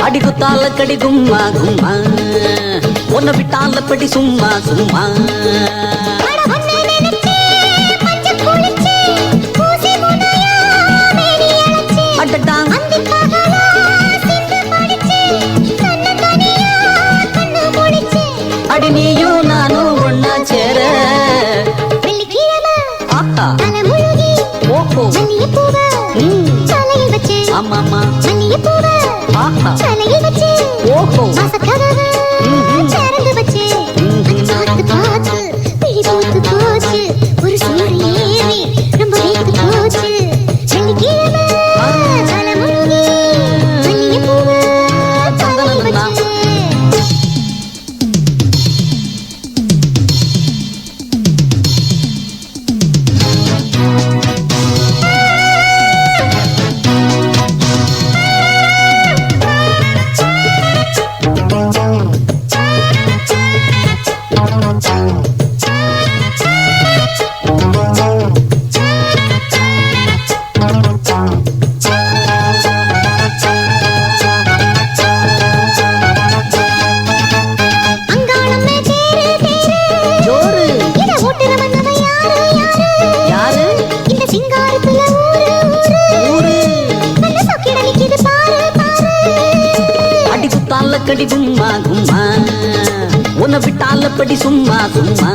அடிக்குத்தால கடி கும்மா கும்மா உன்னை விட்டால படி சும்மா சும்மா அடி நீயும் நானும் ஒன்னா சேர ஓஹோ ஆமாமா ஓஹோ ஒரு சூரிய ஏறி ரொம்ப வைத்து போச்சு கடி கும்மா கும்மா உன்னை விட்டால படி சும்மா சும்மா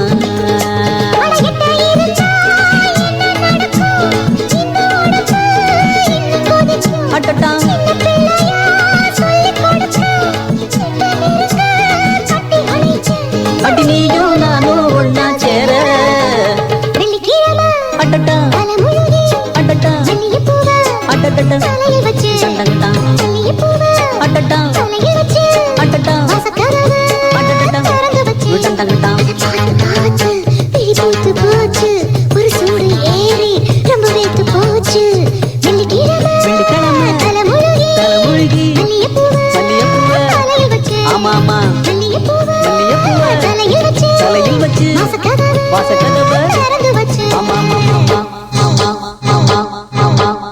அட்டட்டா அடி நீயும் நானும் ஒன்னா சேர அட்டட்டா அட்டட்டா அட்டட்டா சண்டங்கட்டா அட்டட்டா ஒரு சூடு ஏறி ரொம்ப வைத்து போச்சு ஆமாமா தலையில் வச்சு வாசக்கதவை திறந்து வச்சு